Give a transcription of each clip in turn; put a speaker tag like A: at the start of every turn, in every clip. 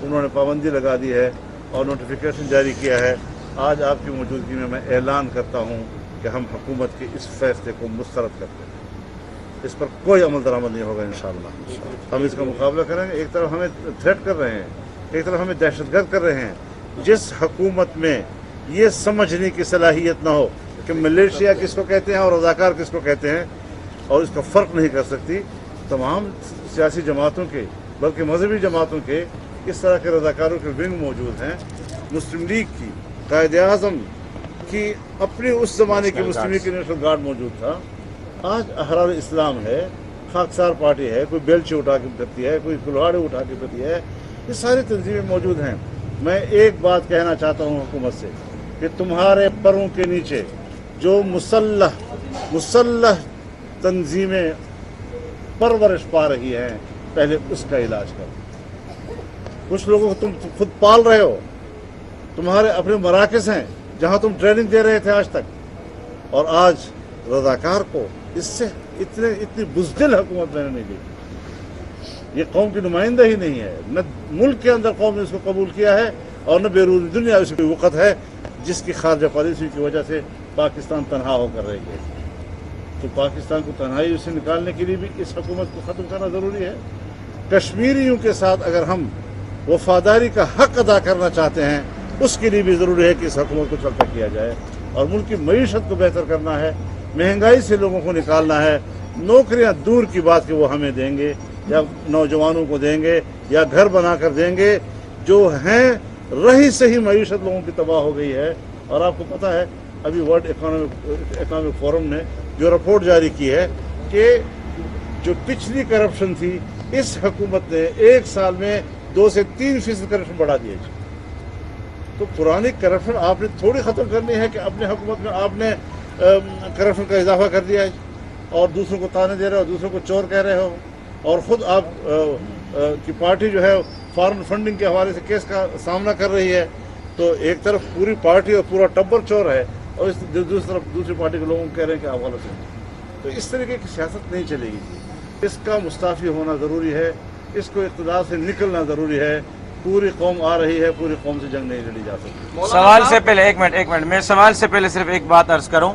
A: انہوں نے پابندی لگا دی ہے اور نوٹیفیکیشن جاری کیا ہے. آج آپ کی موجودگی میں اعلان کرتا ہوں کہ ہم حکومت کے اس فیصلے کو مسترد کرتے ہیں. اس پر کوئی عمل درآمد نہیں ہوگا انشاءاللہ. ہم اس کا مقابلہ کریں گے. ایک طرف ہمیں تھریٹ کر رہے ہیں, ایک طرف ہمیں دہشت گرد کر رہے ہیں. جس حکومت میں یہ سمجھنے کی صلاحیت نہ ہو کہ ملیشیا کس کو کہتے ہیں اور رضاکار کس کو کہتے ہیں, اور اس کا فرق نہیں کر سکتی, تمام سیاسی جماعتوں کے بلکہ مذہبی جماعتوں کے اس طرح کے رضاکاروں کے ونگ موجود ہیں. مسلم لیگ کی, قائد اعظم کی اپنی اس زمانے کی مسلم لیگ کی نیشنل گارڈ موجود تھا. آج احرار اسلام ہے, خاکسار پارٹی ہے, کوئی بیلچے اٹھا کے پھرتی ہے, کوئی کلہاڑے اٹھا کے پھرتی ہے. یہ ساری تنظیمیں موجود ہیں. میں ایک بات کہنا چاہتا ہوں حکومت سے کہ تمہارے پروں کے نیچے جو مسلح تنظیمیں پرورش پا رہی ہیں, پہلے اس کا علاج کرو. کچھ لوگوں کو تم خود پال رہے ہو, تمہارے اپنے مراکز ہیں جہاں تم ٹریننگ دے رہے تھے آج تک, اور آج رضاکار کو اس سے اتنی بزدل حکومت میں نے نہیں دی. یہ قوم کی نمائندہ ہی نہیں ہے. نہ ملک کے اندر قوم نے اس کو قبول کیا ہے اور نہ بیرون دنیا اس کی وقت ہے جس کی خارجہ پالیسی کی وجہ سے پاکستان تنہا ہو کر رہی ہے. تو پاکستان کو تنہائی سے نکالنے کے لیے بھی اس حکومت کو ختم کرنا ضروری ہے. کشمیریوں کے ساتھ اگر ہم وفاداری کا حق ادا کرنا چاہتے ہیں, اس کے لیے بھی ضروری ہے کہ اس حکومت کو چلتا کیا جائے. اور ملک کی معیشت کو بہتر کرنا ہے, مہنگائی سے لوگوں کو نکالنا ہے. نوکریاں دور کی بات کہ وہ ہمیں دیں گے یا نوجوانوں کو دیں گے یا گھر بنا کر دیں گے. جو ہیں رہی صحیح معیشت لوگوں کی تباہ ہو گئی ہے. اور آپ کو پتہ ہے ابھی ورلڈ اکنامک فورم نے جو رپورٹ جاری کی ہے کہ جو پچھلی کرپشن تھی, اس حکومت نے ایک سال میں 2 سے 3% کرپشن بڑھا دیا. تو پرانی کرپشن آپ نے تھوڑی ختم کرنی ہے کہ اپنے حکومت میں آپ نے کرپشن کا اضافہ کر دیا ہے اور دوسروں کو تانے دے رہے ہو, دوسروں کو چور کہہ رہے ہو, اور خود آپ کی پارٹی جو ہے فارن فنڈنگ کے حوالے سے کیس کا سامنا کر رہی ہے. تو ایک طرف پوری پارٹی اور پورا ٹبر چور ہے, اور دوسری طرف دوسری پارٹی کے لوگوں کو کہہ رہے ہیں کہ آپ غلط ہیں. تو اس طریقے کی سیاست نہیں چلے گی. اس کا مستعفی ہونا ضروری ہے. اس کو اقتدار سے نکلنا ضروری ہے. پوری قوم آ رہی ہے, پوری قوم سے جنگ نہیں لڑی جا سکتی.
B: سوال سے پہلے ایک منٹ میں سوال سے پہلے صرف ایک بات عرض کروں.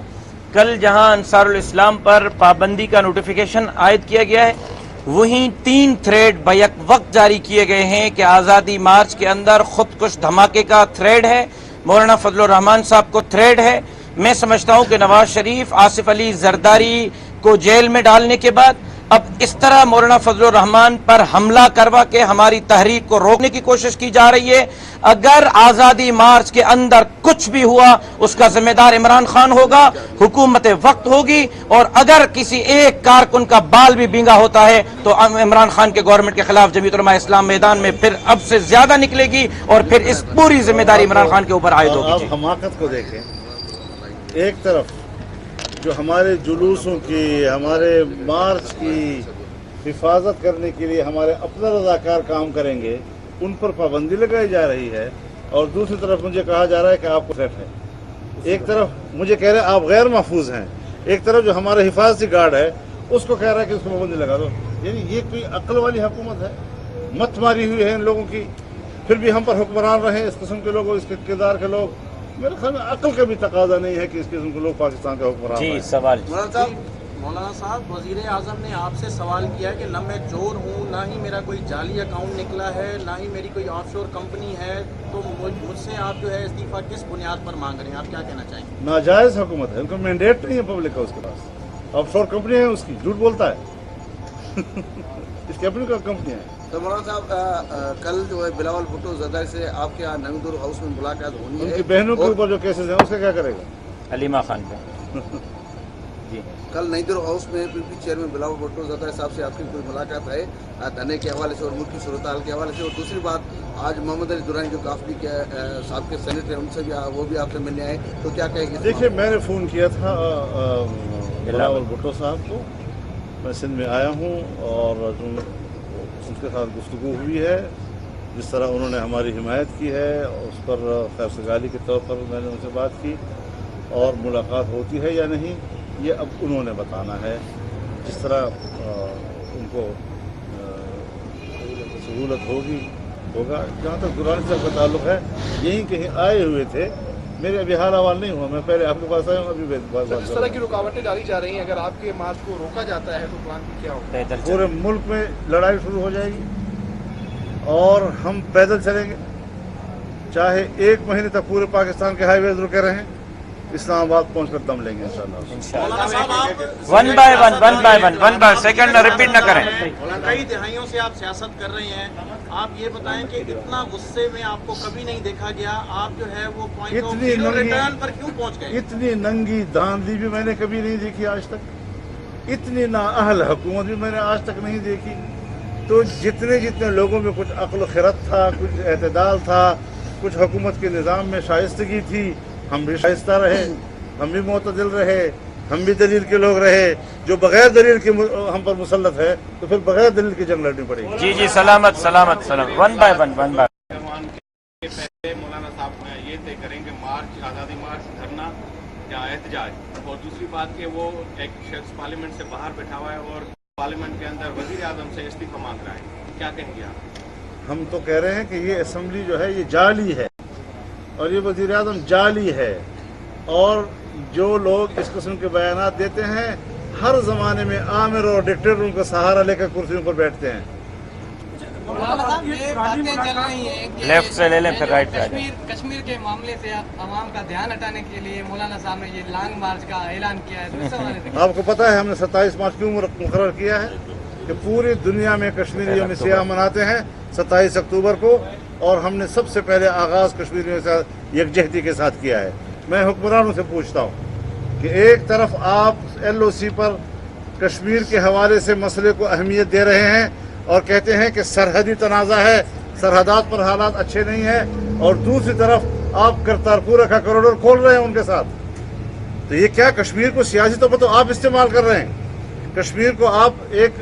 B: کل جہاں انصار الاسلام پر پابندی کا نوٹیفیکیشن عائد کیا گیا ہے, وہیں 3 تھریڈ بیک وقت جاری کیے گئے ہیں کہ آزادی مارچ کے اندر خودکش دھماکے کا تھریڈ ہے, مولانا فضل الرحمان صاحب کو تھریڈ ہے. میں سمجھتا ہوں کہ نواز شریف آصف علی زرداری کو جیل میں ڈالنے کے بعد اب اس طرح مولانا فضل الرحمان پر حملہ کروا کے ہماری تحریک کو روکنے کی کوشش کی جا رہی ہے. اگر آزادی مارچ کے اندر کچھ بھی ہوا اس کا ذمہ دار عمران خان ہوگا, حکومت وقت ہوگی, اور اگر کسی ایک کارکن کا بال بھی بینگا ہوتا ہے تو عمران خان کے گورنمنٹ کے خلاف جمعیت علماء اسلام میدان میں پھر اب سے زیادہ نکلے گی, اور پھر اس پوری ذمہ داری عمران خان کے اوپر عائد ہوگی.
A: آپ حماقت کو دیکھیں. ایک طرف جو ہمارے جلوسوں کی, ہمارے مارچ کی حفاظت کرنے کے لیے ہمارے اپنا رضاکار کام کریں گے, ان پر پابندی لگائی جا رہی ہے, اور دوسری طرف مجھے کہا جا رہا ہے کہ آپ کو تھریٹ ہے. ایک طرف مجھے کہہ رہے ہیں آپ غیر محفوظ ہیں, ایک طرف جو ہمارے حفاظتی گارڈ ہے اس کو کہہ رہا ہے کہ اس کو پابندی لگا دو. یعنی یہ کوئی عقل والی حکومت ہے؟ مت ماری ہوئی ہے ان لوگوں کی, پھر بھی ہم پر حکمران رہے اس قسم کے لوگ, اس کے کردار کے لوگ. میرے خیال میں عقل کا بھی تقاضا نہیں ہے کہ اس قسم کے لوگ پاکستان کا حکمران
B: جی
A: رہیں.
B: سوال.
C: مولانا صاحب, وزیر اعظم نے آپ سے سوال کیا ہے کہ نہ میں چور ہوں, نہ ہی میرا کوئی جعلی اکاؤنٹ نکلا ہے, نہ ہی میری کوئی آف شور کمپنی ہے, تو مجھ سے آپ جو ہے استعفیٰ کس بنیاد پر مانگ رہے ہیں؟ آپ کیا کہنا چاہیں گے؟
A: ناجائز حکومت ہے, ان کا مینڈیٹ نہیں ہے پبلک کا اس کے پاس. آف شور کمپنی ہے اس کی, جھوٹ بولتا ہے. اس کی اپنی کمپنی ہے.
D: تو مولانا صاحب کل جو ہے بلاول بھٹو زرداری سے آپ کے یہاں نویدور ہاؤس میں ملاقات ہونی ہے.
A: ان کی بہنوں کے اوپر جو کیسز ہیں اس کا کیا کرے گا
B: علیمہ خان پہ. جی
D: کل نئی دور ہاؤس میں پی پی چیئرمین بلاول بھٹو زرداری صاحب سے آپ کی کوئی ملاقات ہے دھرنے کے حوالے سے اور ملک کی صورتحال کے حوالے سے؟ اور دوسری بات, آج محمد علی درانی جو کافلی کے صاحب کے سینیٹر ہیں, ان سے بھی وہ بھی آپ سے ملنے آئے, تو کیا کہیں گے؟
A: دیکھیے, میں نے فون کیا تھا بلاول بھٹو صاحب کو. میں سندھ میں آیا ہوں اور ان کے ساتھ گفتگو ہوئی ہے. جس طرح انہوں نے ہماری حمایت کی ہے اس پر خیر سگالی کے طور پر میں نے ان سے بات کی, اور ملاقات ہوتی ہے یا نہیں یہ اب انہوں نے بتانا ہے. جس طرح ان کو سہولت ہوگی होगा। जहाँ तक दुरानी साहब का ताल्लुक है, यहीं कहीं आए हुए थे, मेरे अभी हाल अहवाल नहीं हुआ, मैं पहले आपके पास आया हूँ, अभी
E: इस तरह की रुकावटें डाली जा रही हैं, अगर आपके मार्च को रोका जाता है तो प्लान क्या होगा?
A: पूरे मुल्क में लड़ाई शुरू हो जाएगी और हम पैदल चलेंगे, चाहे 1 महीने तक पूरे पाकिस्तान के हाईवेज रुके रहें, इस्लामाबाद पहुंचकर दम लेंगे इंशाल्लाह।
B: वन बाय सेकंड रिपीट न करें।
C: कई दिहाइयों से आप सियासत कर रहे हैं, आप ये बताएं कि इतना गुस्से में आपको कभी नहीं देखा गया, आप जो है वो पॉइंट ऑफ ज़ीरो रिटर्न पर क्यों पहुंच गए?
A: इतनी नंगी धांधली भी मैंने कभी नहीं देखी आज तक, इतनी नाअहल हुकूमत भी मैंने आज तक नहीं देखी। तो जितने लोगों में कुछ अक्ल खिरत था, कुछ एतदाल था, कुछ हुकूमत के निज़ाम में शाइस्तगी थी, हम भी शाइस्ता रहे, हम भी मोतदिल रहे, हम भी दलील के लोग रहे। जो बगैर दलील के हम पर मुसल्लत है तो फिर बगैर दलील की जंग लड़नी पड़ेगी।
B: जी सलामत। वन बाय
F: पहले मौलाना साहब ये तय करें कि मार्च, आज़ादी मार्च, धरना या एहतजाज, और दूसरी बात कि वो एक शख्स पार्लियामेंट से बाहर बैठा हुआ है और पार्लियामेंट के अंदर वज़ीर आज़म से इस्तीफा मांग रहा है, क्या कहेंगे आप?
A: हम तो कह रहे हैं कि ये असम्बली जो है ये जाली है और ये वज़ीर आज़म जाली है, और जो लोग इस किस्म के बयानात देते हैं हर ज़माने में आमिर और डिक्टेटरों का सहारा लेकर कुर्सियों पर बैठते हैं।
G: मौलाना साहब, ये बातें चल रही हैं कि
B: लेफ्ट से ले लें फिर राइट पे।
G: कश्मीर के मामले से आवाम का ध्यान हटाने के लिए मौलाना साहब ने ये लॉन्ग मार्च का ऐलान किया है, तो इस हवाले से
A: आपको पता है हमने 27 मार्च क्यों मुकर्रर किया है कि पूरी दुनिया में कश्मीरी यौम सियाह मनाते हैं 27 अक्टूबर को, और हमने सबसे पहले आगाज़ कश्मीरियों से यकजहती के साथ किया है। मैं हुक्मरानों से पूछता हूँ कि एक तरफ आप LOC पर कश्मीर के हवाले से मसले को अहमियत दे रहे हैं और कहते हैं कि सरहदी तनाज़ा है, सरहदात पर हालात अच्छे नहीं हैं, और दूसरी तरफ आप करतारपुर का कॉरिडोर खोल रहे हैं उनके साथ। तो ये क्या कश्मीर को सियासी तौर पर तो आप इस्तेमाल कर रहे हैं, कश्मीर को आप एक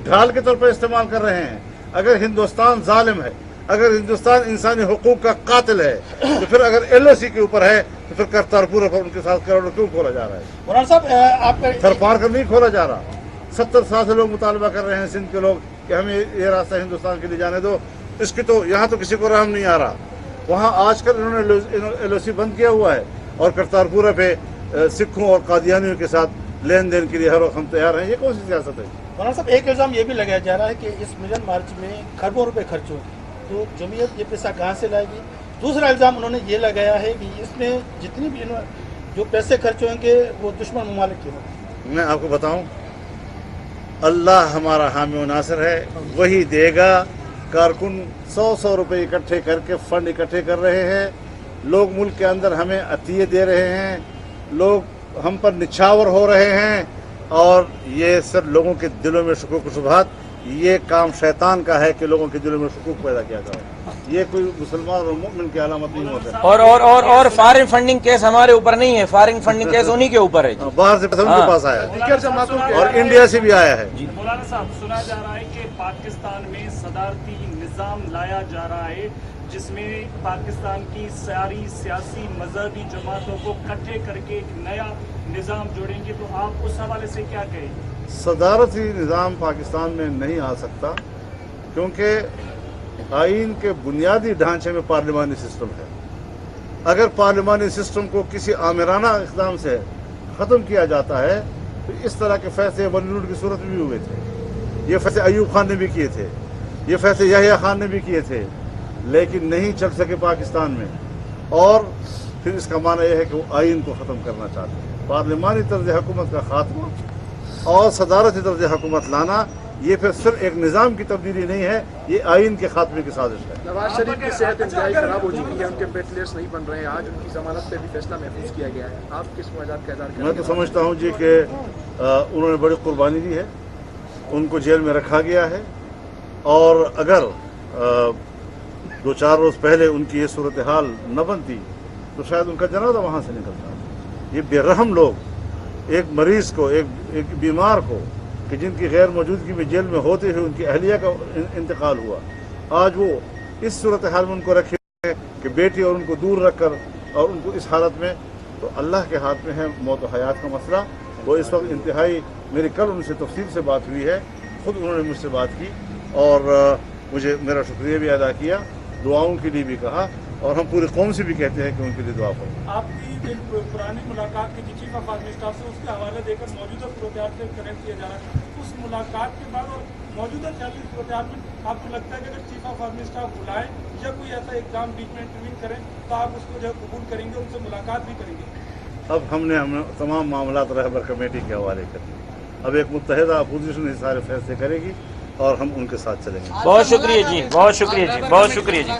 A: ढाल के तौर पर इस्तेमाल कर रहे हैं। अगर हिंदुस्तान जालिम है, अगर हिंदुस्तान इंसानी हुकूक का कातिल है, तो फिर अगर LOC के ऊपर है तो फिर करतारपुर पर उनके साथ कॉरिडोर क्यों खोला जा रहा है?
E: मौलाना साहब, आपका
A: थर पार कर नहीं खोला जा रहा। 70 साल से लोग मुतालबा कर रहे हैं सिंध के लोग कि हमें ये रास्ता हिंदुस्तान के लिए जाने दो, इसकी तो यहाँ तो किसी को रहम नहीं आ रहा। वहाँ आजकल इन्होंने LOC बंद किया हुआ है और करतारपुर पे सिखों और कादियानियों के साथ लेन देन के लिए हर वक्त हम तैयार हैं। ये कौन सी सियासत है?
E: मौलाना साहब, एक इल्ज़ाम ये भी लगाया जा रहा है कि इस मिलन मार्च में खरबों रुपए खर्च होंगे, तो जमीयत ये पैसा कहाँ से लाएगी? दूसरा इल्ज़ाम उन्होंने ये लगाया है कि इसमें जितनी भी जो पैसे खर्च होंगे वो दुश्मन ममालिक के होंगे।
A: मैं आपको बताऊं, अल्लाह हमारा हामी व नासिर है, वही देगा। कारकुन 100 रुपए इकट्ठे करके फंड इकट्ठे कर रहे हैं, लोग मुल्क के अंदर हमें अतिये दे रहे हैं, लोग हम पर निछावर हो रहे हैं, और ये सब लोगों के दिलों में शुकूक शुबहात, ये काम शैतान का है कि लोगों के दिलों में शुकूक पैदा किया जाए। ये कोई मुसलमान और मुमिन की अलामत नहीं होता है।
B: और फॉरेन फंडिंग केस हमारे ऊपर नहीं है, फॉरेन फंडिंग केस उन्हीं के ऊपर है।
A: बाहर से पैसा उनके पास आया है और इंडिया से भी आया है।
H: मौलाना साहब, सुना जा रहा है कि पाकिस्तान में सदारती निज़ाम लाया जा रहा है जिसमें पाकिस्तान की सारी सियासी मजहबी जमातों को इकट्ठे करके एक नया निज़ाम जोड़ेंगे, तो आप उस हवाले से क्या कहेंगे?
A: सदारती निज़ाम पाकिस्तान में नहीं आ सकता, क्योंकि आइन के बुनियादी ढांचे में पार्लिमानी सिस्टम है। अगर पार्लिमानी सिस्टम को किसी आमिराना इक़दाम से ख़त्म किया जाता है तो इस तरह के फैसले बॉलीवुड की सूरत में भी हुए थे। ये फैसले अयूब खान ने भी किए थे, ये फैसले याहिया खान ने भी किए थे, लेकिन नहीं चल सके पाकिस्तान में। और फिर इसका माना यह है कि वो आइन को ख़त्म करना चाहते हैं। पार्लिमानी तर्ज हुकूमत का खात्मा और सदारती तर्ज हुकूमत लाना, ये फिर सिर्फ एक निज़ाम की तब्दीली नहीं है, ये आइन के खात्मे की साजिश है।
E: नवाज शरीफ की सेहत इंतहाई खराब हो चुकी है, उनके वेंटिलेटर्स नहीं बन रहे हैं, आज उनकी जमानत पे भी फैसला महफूज किया गया है, आप किस वजह का इज़हार करेंगे?
A: मैं तो समझता हूँ जी कि उन्होंने बड़ी कुर्बानी दी है, उनको जेल में रखा गया है, और अगर 2-4 रोज़ पहले उनकी ये सूरत हाल न बनती तो शायद उनका जनाजा वहाँ से निकलता। ये बेरहम लोग एक मरीज़ को, एक बीमार को, कि जिनकी गैर मौजूदगी में जेल में होते हुए उनकी अहलिया का इंतकाल हुआ, आज वो इस सूरत हाल में उनको रखे हैं कि बेटी और उनको दूर रख कर और उनको इस हालत में, तो अल्लाह के हाथ में है मौत व हयात का मसला। वो इस वक्त इंतहाई, मेरी कल उनसे तफसील से बात हुई है, ख़ुद उन्होंने मुझसे बात की, और मुझे मेरा शुक्रिया भी अदा किया, दुआओं के लिए भी कहा, और हम पूरी कौम से भी कहते हैं कि उनके लिए दुआ करें।
H: आपकी पुरानी मुलाकात की चीफ ऑफ आर्मी स्टाफ से उसके हवाले देकर मौजूदा सूरत से कनेक्ट किया जा रहा है। उस मुलाकात के बाद और मौजूदा चलती सूरत में आपको लगता है कि अगर चीफ ऑफ आर्मी स्टाफ बुलाएं या कोई ऐसा एग्जाम बीच में इंटरव्यू करें तो आप उसको जो है कबूल करेंगे, उनसे मुलाकात भी करेंगे?
A: अब हमने तमाम मामला रहबर कमेटी के हवाले कर दिए। अब एक मुत्तहिदा अपोजिशन ही सारे फैसले करेगी और हम उनके साथ चलेंगे।
B: बहुत शुक्रिया जी, बहुत शुक्रिया जी, बहुत शुक्रिया जी।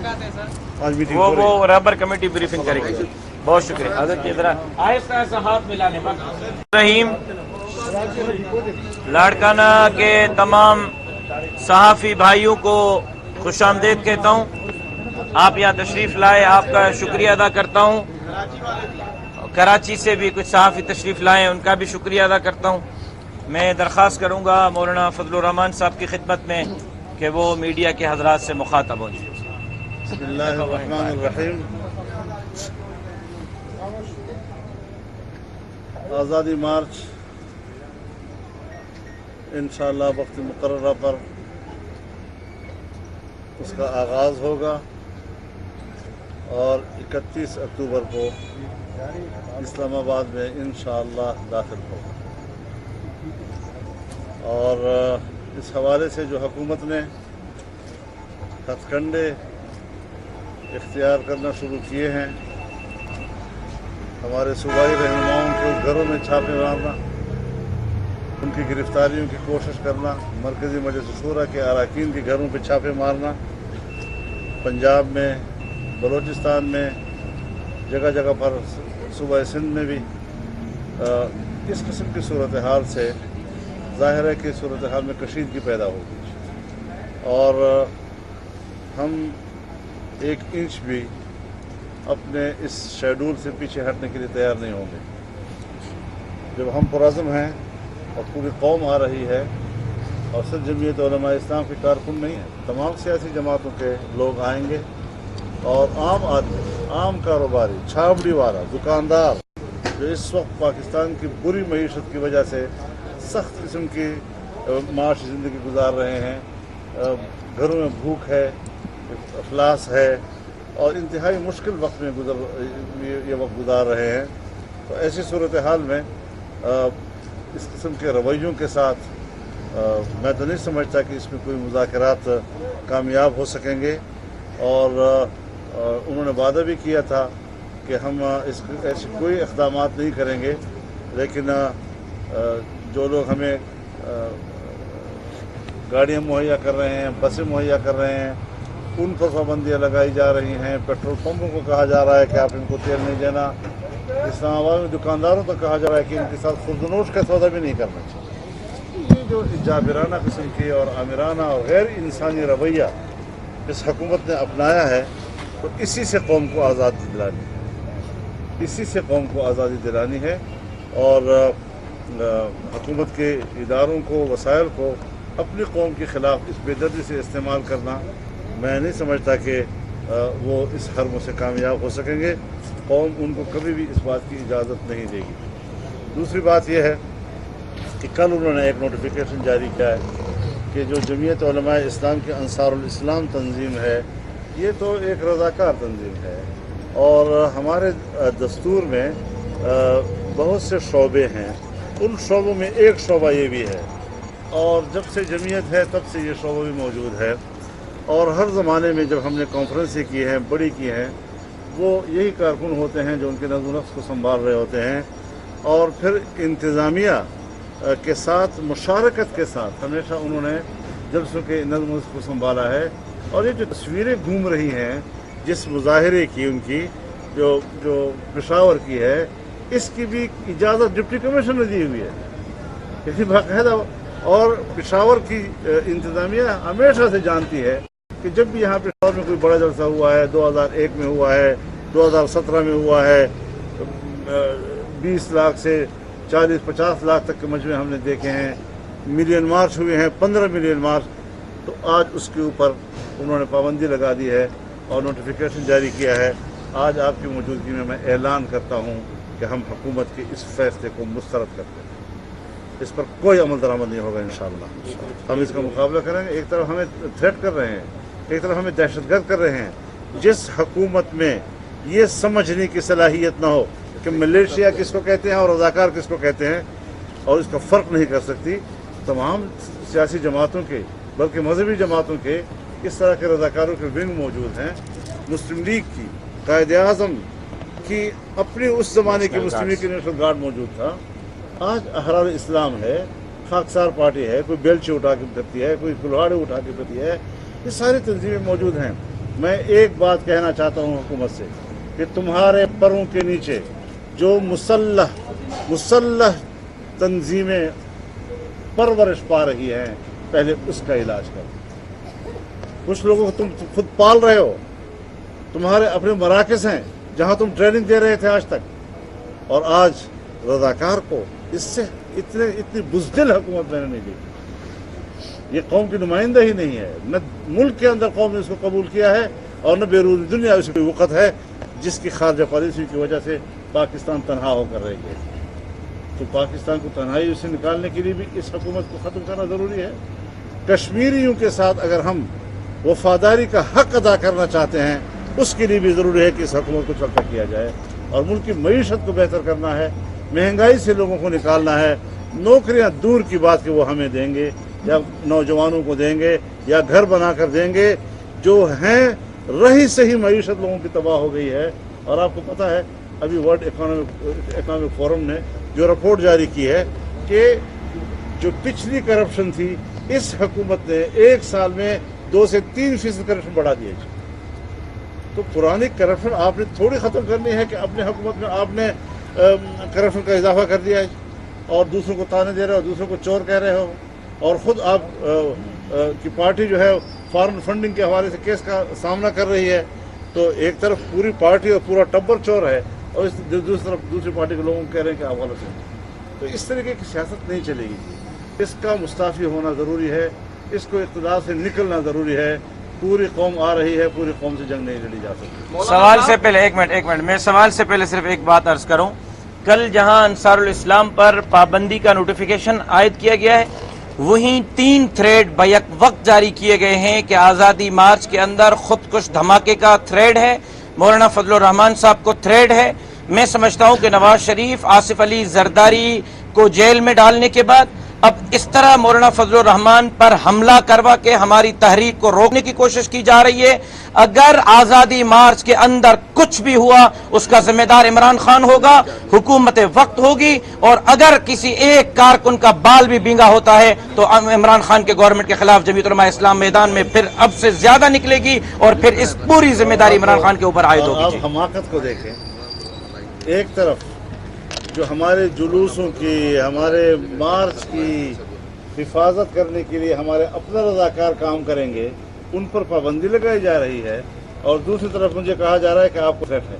A: आज मीटिंग
B: वो रबर कमेटी ब्रीफिंग करेगी। बहुत शुक्रिया। हजरत की तरह आहिस्ता सा हाथ मिलाने रहीम लाड़काना के तमाम सहाफ़ी भाइयों को खुशामदीद कहता हूँ। आप यहाँ तशरीफ़ लाए, आपका शुक्रिया अदा करता हूँ। कराची से भी कुछ सहाफ़ी तशरीफ़ लाए, उनका भी शुक्रिया अदा करता हूँ। मैं दरख्वास्त करूँगा मौलाना फजलुर रहमान साहब की खिदमत में कि वो मीडिया के हजरात से मुखातब हों।
A: बिस्मिल्लाहिर्रहमानिर्रहीम। आज़ादी मार्च इंशाअल्लाह वक्त मुकर्रर पर उसका आगाज़ होगा और 31 अक्टूबर को इस्लामाबाद में इंशाअल्लाह दाखिल होगा। और इस हवाले से जो हुकूमत ने हथकंडे इख्तियार करना शुरू किए हैं, हमारे सूबाई रहनुमाओं के घरों में छापे मारना, उनकी गिरफ्तारियों की कोशिश करना, मरकज़ी मजलिस शूरा के अरकान के घरों पर छापे मारना, पंजाब में, बलूचिस्तान में, जगह जगह पर सूबा सिंध में भी इस किस्म की सूरत हाल से ज़ाहिर है कि सूरत हाल में कशीदगी पैदा होगी और हम एक इंच भी अपने इस शेड्यूल से पीछे हटने के लिए तैयार नहीं होंगे। जब हम पुरज़्म हैं और पूरी कौम आ रही है और सिर्फ जमीयत उलमा इस्लाम के कारकुन नहीं है, तमाम सियासी जमातों के लोग आएंगे और आम आदमी, आम कारोबारी, छाबड़ी वाला, दुकानदार जो इस वक्त पाकिस्तान की बुरी मईशत की वजह से सख्त किस्म की माशी ज़िंदगी गुजार रहे हैं, घरों में भूख है, अफलास है और इंतहाई मुश्किल वक्त में ये वक्त गुजार रहे हैं, तो ऐसी सूरत हाल में इस किस्म के रवैयों के साथ मैं तो नहीं समझता कि इसमें कोई मुज़ाकरात कामयाब हो सकेंगे। और उन्होंने वादा भी किया था कि हम ऐसे कोई इक़दामात नहीं करेंगे, लेकिन जो लोग हमें गाड़ियाँ मुहैया कर रहे हैं, बसें मुहैया कर रहे हैं, उन पर पाबंदियाँ लगाई जा रही हैं। पेट्रोल पंपों को कहा जा रहा है कि आप इनको तेल नहीं देना। इस्लामाबाद में दुकानदारों को कहा जा रहा है कि इनके साथ खुर्दनोश का सौदा भी नहीं करना चाहिए। ये जो जाबिराना किस्म की और आमिराना और गैर इंसानी रवैया इस हुकूमत ने अपनाया है, तो इसी से कौम को आज़ादी दिलानी है, इसी से कौम को आज़ादी दिलानी है। और हुकूमत के इदारों को, वसाइल को अपनी कौम के ख़िलाफ़ इस बेदर्दी से इस्तेमाल करना, मैं नहीं समझता कि वो इस हरम से कामयाब हो सकेंगे। कौम उनको कभी भी इस बात की इजाज़त नहीं देगी। दूसरी बात यह है कि कल उन्होंने एक नोटिफिकेशन जारी किया है कि जो जमीयत उलमा इस्लाम की अंसारुल इस्लाम तंजीम है, ये तो एक रज़ाकार तंजीम है और हमारे दस्तूर में बहुत से शोबे हैं। उन शोबों में एक शोबा ये भी है और जब से जमीयत है तब से ये शोबा भी मौजूद है। और हर ज़माने में जब हमने कॉन्फ्रेंसें की हैं, बड़ी की हैं, वो यही कारकुन होते हैं जो उनके नज़्म नफ्स को संभाल रहे होते हैं और फिर इंतज़ामिया के साथ, मुशारकत के साथ हमेशा उन्होंने जलसों के नज़्म नफ्स को संभाला है। और ये जो तस्वीरें घूम रही हैं जिस मुजाहरे की, उनकी जो पेशावर की है, इसकी भी इजाज़त डिप्टी कमिश्नर ने दी हुई है, यही बाकायदा। और पेशावर की इंतज़ामिया हमेशा से जानती है कि जब भी यहाँ पेशावर में कोई बड़ा जलसा हुआ है, 2001 में हुआ है, 2017 में हुआ है, 20 लाख से 40-50 लाख तक के मजमे हमने देखे हैं, मिलियन मार्च हुए हैं, 15 मिलियन मार्च, तो आज उसके ऊपर उन्होंने पाबंदी लगा दी है और नोटिफिकेशन जारी किया है। आज आपकी मौजूदगी में मैं ऐलान करता हूँ कि हम हुकूमत के इस फैसले को मुस्तरद करते हैं, इस पर कोई अमल दरामद नहीं होगा। इंशाअल्लाह हम इसका मुकाबला करेंगे। एक तरफ हमें थ्रेट कर रहे हैं एक तरफ हमें दहशतगर्द कर रहे हैं। जिस हुकूमत में ये समझने की सलाहियत ना हो कि मलेशिया किसको कहते हैं और रज़ाकार किसको कहते हैं और इसका फ़र्क नहीं कर सकती, तमाम सियासी जमातों के बल्कि मजहबी जमातों के इस तरह के रज़ाकारों के विंग मौजूद हैं। मुस्लिम लीग की, कायदे आज़म की अपनी उस ज़माने की मुस्लिम लीग की नेशनल गार्ड मौजूद था। आज अहरार इस्लाम है, खाकसार पार्टी है, कोई बेलचे उठा के करती है, कोई कुल्हाड़े उठा के करती है, ये सारी तंजीमें मौजूद हैं। मैं एक बात कहना चाहता हूँ हुकूमत से कि तुम्हारे परों के नीचे जो मुसल्लह तंजीमें परवरिश पा रही हैं, पहले उसका इलाज करो। कुछ लोगों को तुम खुद पाल रहे हो, तुम्हारे अपने मराकज़ हैं जहाँ तुम ट्रेनिंग दे रहे थे आज तक, और आज रज़ाकार को इससे इतनी बुज़दिल हुकूमत मैंने नहीं देखी। ये कौम की नुमाइंदा ही नहीं है, न मुल्क के अंदर कौम ने इसको कबूल किया है और न बैरून दुनिया इसकी वक़्त है जिसकी खारजा पॉलिसी की वजह से पाकिस्तान तनहा होकर रही है। तो पाकिस्तान को तन्हाई से निकालने के लिए भी इस हुकूमत को ख़त्म करना ज़रूरी है। कश्मीरियों के साथ अगर हम वफादारी का हक़ अदा करना चाहते हैं, उसके लिए भी ज़रूरी है कि इस हुकूमत को चलता किया जाए और मुल्क की मईशत को बेहतर करना है, महंगाई से लोगों को निकालना है। नौकरियां दूर की बात कि वो हमें देंगे या नौजवानों को देंगे या घर बना कर देंगे, जो हैं रही सही मईशत लोगों की तबाह हो गई है। और आपको पता है अभी वर्ल्ड इकोनॉमिक फोरम ने जो रिपोर्ट जारी की है कि जो पिछली करप्शन थी, इस हुकूमत ने एक साल में 2 से 3% करप्शन बढ़ा दिया। तो पुरानी करप्शन आपने थोड़ी ख़त्म करनी है कि अपने हुकूमत में आपने करप्शन का इजाफा कर दिया है और दूसरों को ताने दे रहे हो, दूसरों को चोर कह रहे हो, और ख़ुद आप की पार्टी जो है फॉरेन फंडिंग के हवाले से केस का सामना कर रही है। तो एक तरफ पूरी पार्टी और पूरा टब्बर चोर है और दूसरी तरफ दूसरी पार्टी के लोगों को कह रहे हैं कि आप गलत हैं। तो इस तरीके की सियासत नहीं चलेगी। इसका मुस्ताफ़ी होना ज़रूरी है, इसको इक़्तिदार से निकलना ज़रूरी है। पूरी कौम आ रही है, पूरी कौम से जंग नहीं लड़ी जा सकती।
B: सवाल से पहले एक मिनट मैं सवाल से पहले सिर्फ एक बात अर्ज करूं। कल जहां अंसारुल इस्लाम पर पाबंदी का नोटिफिकेशन आयद किया गया है, वहीं 3 थ्रेड बैक वक्त जारी किए गए हैं कि आज़ादी मार्च के अंदर खुदकुश धमाके का थ्रेड है, मौलाना फजलुर रहमान साहब को थ्रेड है। मैं समझता हूं कि नवाज शरीफ, आसिफ अली जरदारी को जेल में डालने के बाद अब इस तरह मौलाना फजलुर रहमान पर हमला करवा के हमारी तहरीक को रोकने की कोशिश की जा रही है। अगर आज़ादी मार्च के अंदर कुछ भी हुआ, उसका जिम्मेदार इमरान खान होगा, हुकूमत वक्त होगी, और अगर किसी एक कारकुन का बाल भी बींगा होता है तो इमरान खान के गवर्नमेंट के खिलाफ जमीयत उलमा इस्लाम मैदान में फिर अब से ज्यादा निकलेगी और फिर इस पूरी जिम्मेदारी इमरान खान के ऊपर आयद होगी।
A: आप हमाकत को देखें, एक तरफ जो हमारे जुलूसों की, हमारे मार्च की हिफाजत करने के लिए हमारे अपने रज़ाकार काम करेंगे, उन पर पाबंदी लगाई जा रही है, और दूसरी तरफ मुझे कहा जा रहा है कि आपको सेट है।